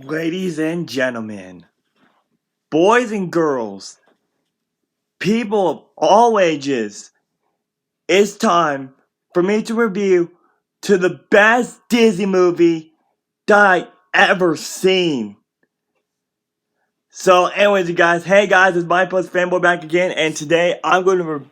Ladies and gentlemen, boys and girls, people of all ages, it's time for me to review to the best Disney movie that I ever seen. So anyways, you guys, hey guys, it's my plus fanboy back again, and today I'm going to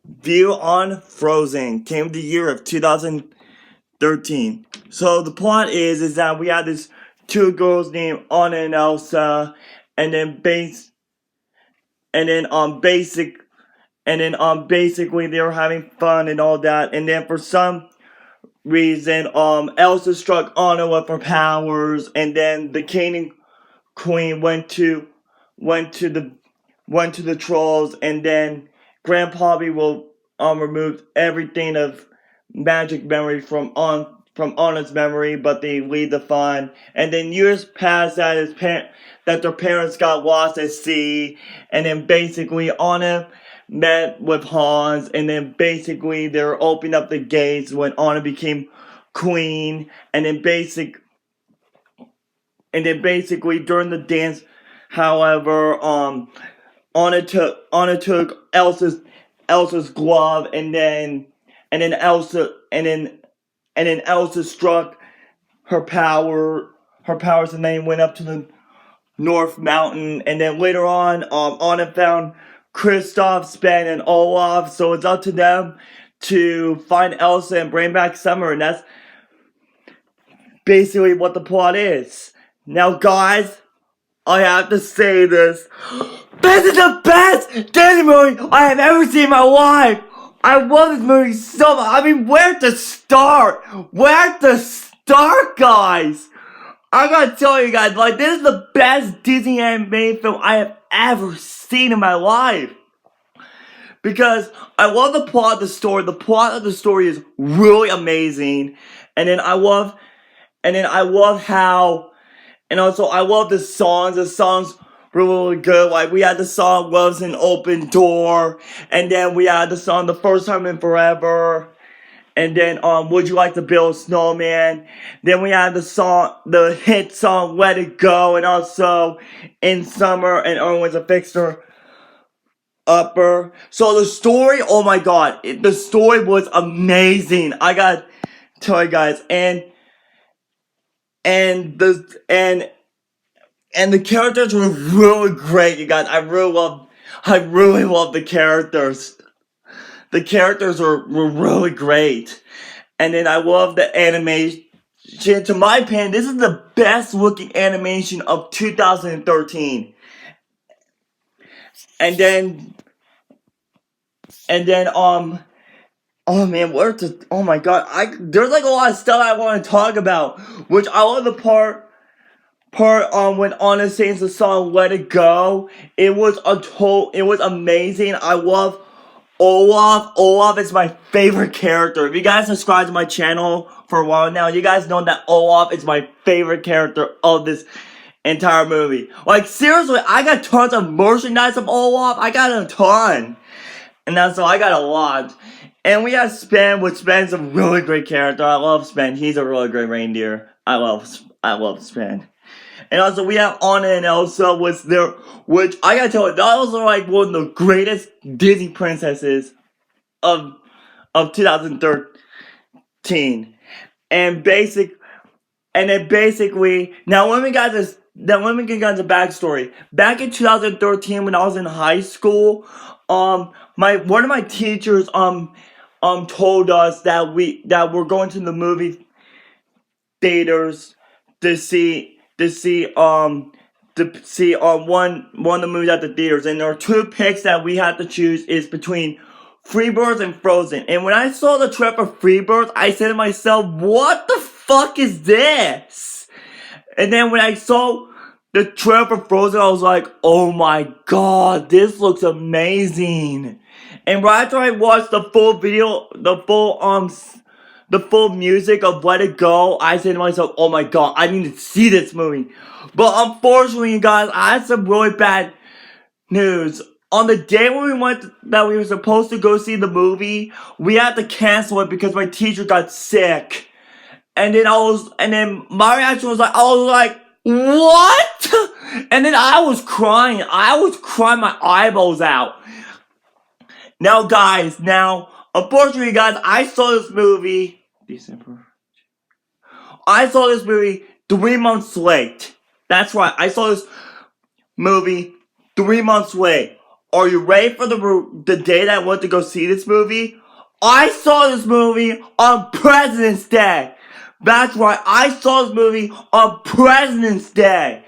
review on Frozen, came the year of 2013. So the plot is that we have this two girls named Anna and Elsa, and then and then basic and then basically they were having fun and all that, and then for some reason Elsa struck Anna with her powers, and then the king and queen went to the went to the trolls, and then Grandpappy will remove everything of magic memory from Anna's memory, but they leave the fun. And then years pass that their parents got lost at sea, and then basically Anna met with Hans, and then basically they were opening up the gates when Anna became queen, and then basically during the dance, however, Anna took Elsa's glove, and then Elsa struck her powers, and then went up to the North Mountain, and then later on, Anna found Kristoff, Sven, and Olaf. So it's up to them to find Elsa and bring back Summer, and that's basically what the plot is. Now, guys, I have to say this. This is the best Disney movie I have ever seen in my life. I love this movie so much. I mean, where to start? Where to start, guys? I gotta tell you guys, like, this is the best Disney animated film I have ever seen in my life. Because I love the plot of the story. The plot of the story is really amazing. And then I love how, and also I love the songs. The songs were really good. Like, we had the song Love's an Open Door. And then we had the song The First Time in Forever. And then Would You Like to Build a Snowman? Then we had the hit song Let It Go, and also In Summer and Erwin's a Fixer Upper. So the story, oh my god, the story was amazing. I gotta tell you guys, and the characters were really great, you guys. I really love the characters. The characters were really great. And then I love the animation. To my opinion, this is the best looking animation of 2013. And then, oh man, oh my god, there's like a lot of stuff I want to talk about, which I love the part when Anna sings the song Let It Go. It was amazing. I love Olaf. Olaf is my favorite character. If you guys subscribe to my channel for a while now, you guys know that Olaf is my favorite character of this entire movie. Like, seriously, I got tons of merchandise of Olaf. I got a ton. And that's so I got a lot. And we have Sven, which Sven's a really great character. I love Sven. He's a really great reindeer. I love Sven. And also we have Anna and Elsa, which I gotta tell you, that was like one of the greatest Disney princesses of 2013. And then basically, now let me give you guys a backstory. Back in 2013, when I was in high school, one of my teachers told us that we're going to the movie theaters to see one of the movies at the theaters, and there are two picks that we had to choose is between Freebirds and Frozen. And when I saw the trailer for Freebirds, I said to myself, what the fuck is this? And then when I saw the trailer for Frozen, I was like, oh my god, this looks amazing. And right after I watched the full music of Let It Go, I said to myself, oh my god, I need to see this movie. But unfortunately, you guys, I had some really bad news. On the day when we were supposed to go see the movie, we had to cancel it because my teacher got sick. And then my reaction was like, what? And then I was crying my eyeballs out. Now guys, unfortunately guys, I saw this movie December. I saw this movie 3 months late. That's right, I saw this movie 3 months late. Are you ready for the day that I went to go see this movie? I saw this movie on President's Day. That's right, I saw this movie on President's Day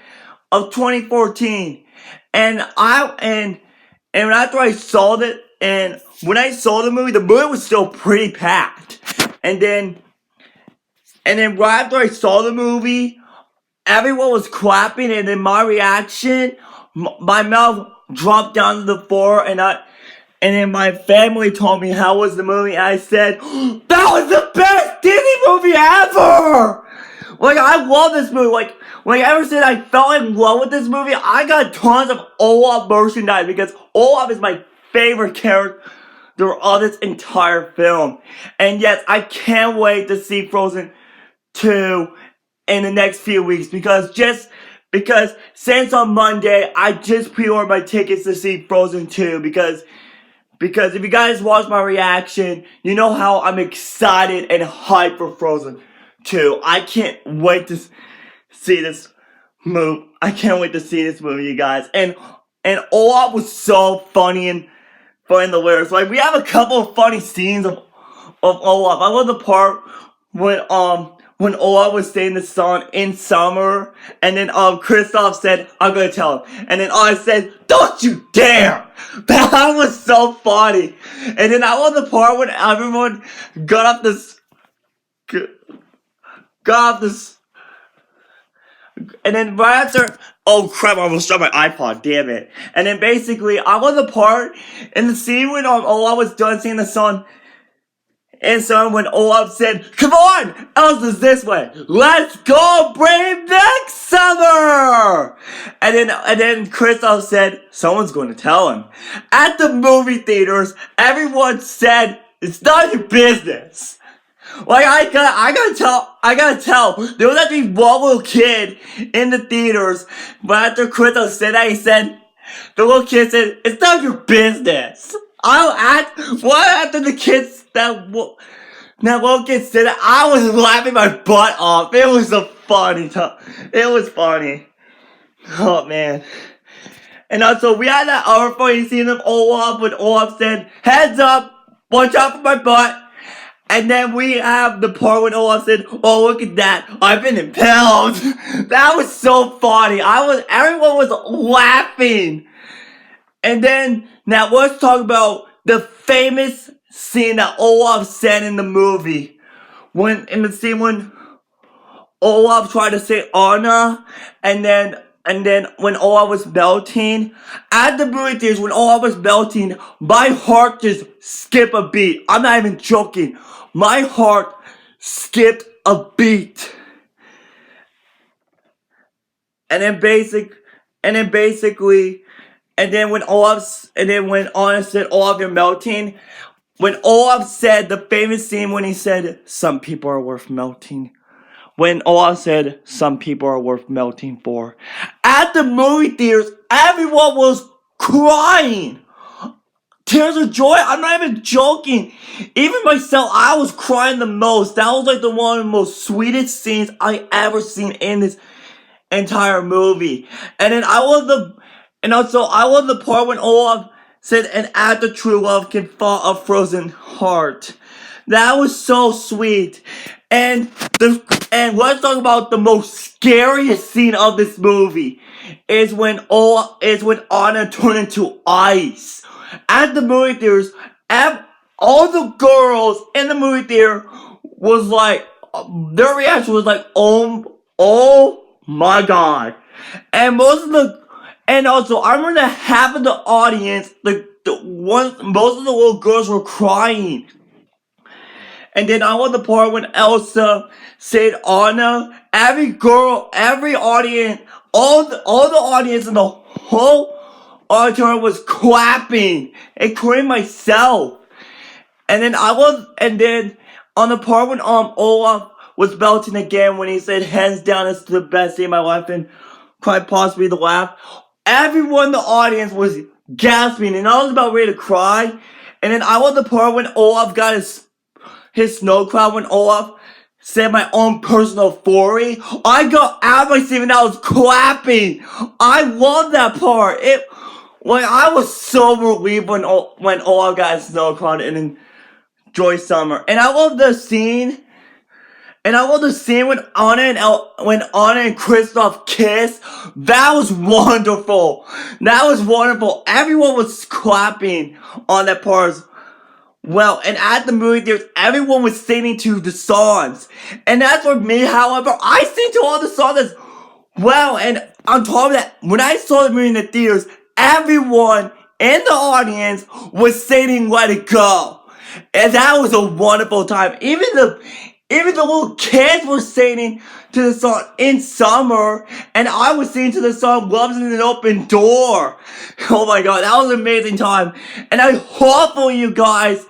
of 2014. And after I saw it, and when I saw the movie was still pretty packed. And then right after I saw the movie, everyone was clapping, and then my reaction, my mouth dropped down to the floor, and then my family told me how was the movie, and I said, that was the best Disney movie ever! Like, I love this movie, like ever since I fell in love with this movie, I got tons of Olaf merchandise, because Olaf is my favorite character of this entire film. And yes, I can't wait to see Frozen 2 in the next few weeks, because since on Monday I just pre-ordered my tickets to see Frozen 2, because if you guys watch my reaction, you know how I'm excited and hyped for Frozen 2. I can't wait to see this movie. I can't wait to see this movie, you guys. And Olaf was so funny and the lyrics. Like, we have a couple of funny scenes of Olaf. I love the part when Olaf was saying the song In Summer, and then Kristoff said, I'm gonna tell him. And then I said, don't you dare! That was so funny. And then I love the part when everyone got off this and then right after, oh crap, I almost dropped my iPod, damn it. And then basically, I love the part in the scene when Olaf was done singing the song, and so when Olaf said, come on, Elsa's this way, let's go brave next summer! And then Kristoff said, someone's going to tell him. At the movie theaters, everyone said, it's not your business. Like, I gotta tell, there was actually one little kid in the theaters, but after Kristoff said that, the little kid said, it's not your business. After the kids, that little kid said that, I was laughing my butt off. It was a funny time. It was funny. Oh, man. And also, we had that other funny scene of Olaf, when Olaf said, heads up, watch out for my butt. And then we have the part when Olaf said, oh, look at that, I've been impaled. That was so funny. Everyone was laughing. And then, now let's talk about the famous scene that Olaf said in the movie. When Olaf tried to say Anna, and then when Olaf was melting, at the movie theaters, when Olaf was melting, my heart just skipped a beat. I'm not even joking. My heart skipped a beat. And then when Anna said, Olaf, you're melting, when Olaf said the famous scene when he said, some people are worth melting. When Olaf said, some people are worth melting for. At the movie theaters, everyone was crying. Tears of joy? I'm not even joking. Even myself, I was crying the most. That was like one of the most sweetest scenes I ever seen in this entire movie. And then I love the part when Olaf said, and after true love can thaw a frozen heart. That was so sweet. And let's talk about the most scariest scene of this movie is when Anna turned into ice. At the movie theaters, all the girls in the movie theater was like, their reaction was like, oh my god. And also I remember that half of the audience, most of the little girls were crying. And then I love the part when Elsa said Anna. Every audience, all the audience in the whole auditorium was clapping, including myself. And then on the part when Olaf was belting again when he said, hands down, it's the best day of my life and quite possibly the laugh. Everyone in the audience was gasping, and I was about ready to cry. And then I was the part when Olaf got his snow cloud, when Olaf said my own personal story. I got out of my seat and I was clapping. I love that part. I was so relieved when Olaf got his snow cloud and enjoy summer. And I love the scene. And I love the scene when Anna and Kristoff kiss. That was wonderful. That was wonderful. Everyone was clapping on that part as well. And at the movie theaters, everyone was singing to the songs. And that's for me, however, I sing to all the songs as well. And on top of that, when I saw the movie in the theaters, everyone in the audience was singing Let It Go. And that was a wonderful time. Even the little kids were singing to the song In Summer, and I was singing to the song Love's in an Open Door. Oh my god, that was an amazing time. And I hope for you guys,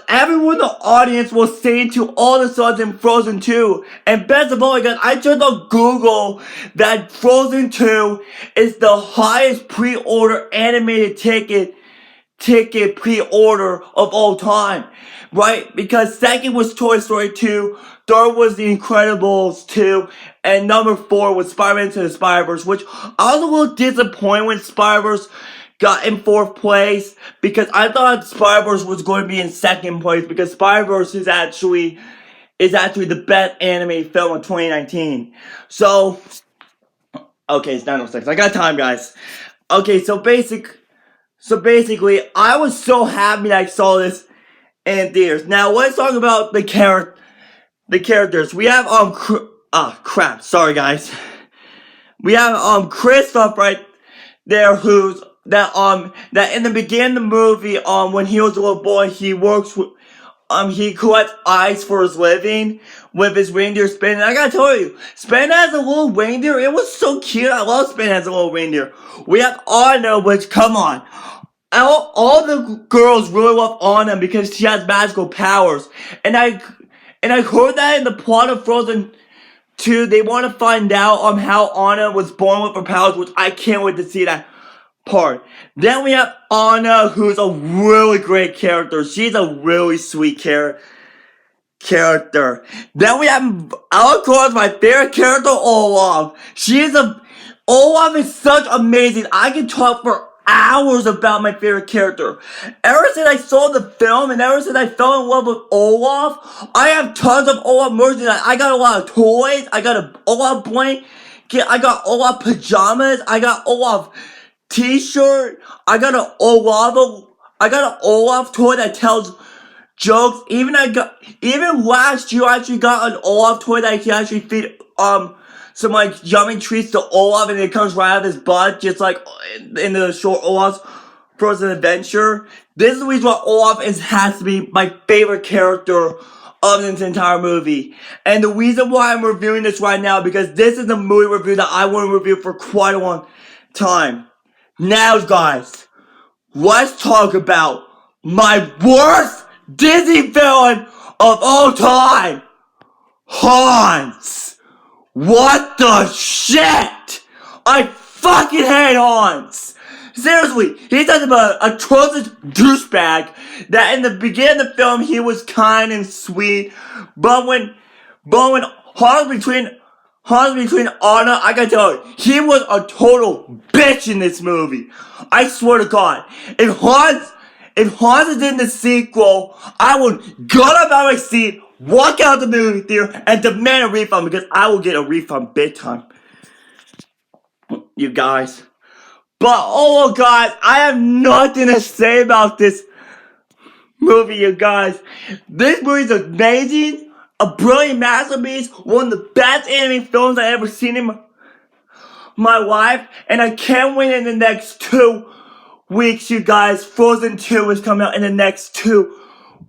everyone in the audience was singing to all the songs in Frozen 2. And best of all, guys, I checked on Google that Frozen 2 is the highest pre-order animated ticket pre-order of all time, right? Because second was Toy Story 2, third was The Incredibles 2, and number 4 was Spider-Man Into the Spider-Verse, which I was a little disappointed when Spider-Verse got in 4th place, because I thought Spider-Verse was going to be in 2nd place, because Spider-Verse is actually the best animated film of 2019. So, okay, it's 9:06. I got time, guys. Okay, so basically, I was so happy that I saw this in theaters. Now, let's talk about the characters. We have, crap. Sorry, guys. We have, Kristoff right there, that in the beginning of the movie, when he was a little boy, he works with, he collects ice for his living with his reindeer Spin. And I gotta tell you, Spin as a little reindeer, it was so cute. I love Spin as a little reindeer. We have Anna, which, come on. All the girls really love Anna because she has magical powers. And I heard that in the plot of Frozen 2, they want to find out how Anna was born with her powers, which I can't wait to see that part. Then we have Anna, who's a really great character. She's a really sweet character. Then we have, of course, my favorite character, Olaf. Olaf is such amazing. I can talk for hours about my favorite character. Ever since I saw the film and ever since I fell in love with Olaf, I have tons of Olaf merchandise. I got a lot of toys. I got an Olaf blanket. I got Olaf pajamas. I got Olaf t-shirt. I got an Olaf toy that tells jokes. Even last year I actually got an Olaf toy that I can actually feed some yummy treats to Olaf, and it comes right out of his butt, just like in the short Olaf's Frozen Adventure. This is the reason why Olaf has to be my favorite character of this entire movie. And the reason why I'm reviewing this right now, because this is the movie review that I want to review for quite a long time. Now, guys, let's talk about my worst Disney villain of all time, Hans. What the shit? I fucking hate Hans. Seriously, he's such an atrocious douchebag that in the beginning of the film he was kind and sweet, but when Hans between Anna, I gotta tell you, he was a total bitch in this movie. I swear to God, if Hans is in the sequel, I would get up out of my seat, walk out the movie theater, and demand a refund, because I will get a refund big time. You guys. But, oh guys, I have nothing to say about this movie, you guys. This movie is amazing, a brilliant masterpiece, one of the best animated films I've ever seen in my life, and I can't wait in the next 2 weeks, you guys. Frozen 2 is coming out in the next 2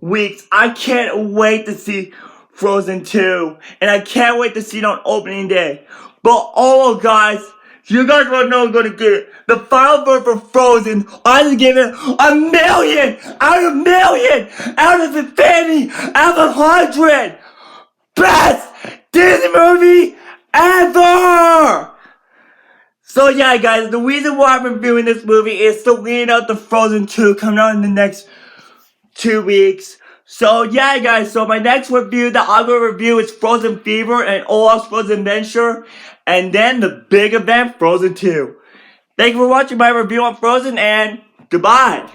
weeks. I can't wait to see Frozen 2, and I can't wait to see it on opening day. But oh guys, you guys want to know I'm gonna get it. The final vote for Frozen, I just give it 1,000,000 out of 1,000,000 out of 50 out of 100. best Disney movie ever! So yeah, guys, the reason why I'm reviewing this movie is to lead up to Frozen 2 coming out in the next 2 weeks. So yeah, guys, so my next review that I'm going to review is Frozen Fever and Olaf's Frozen Adventure, and then the big event, Frozen 2. Thank you for watching my review on Frozen, and goodbye!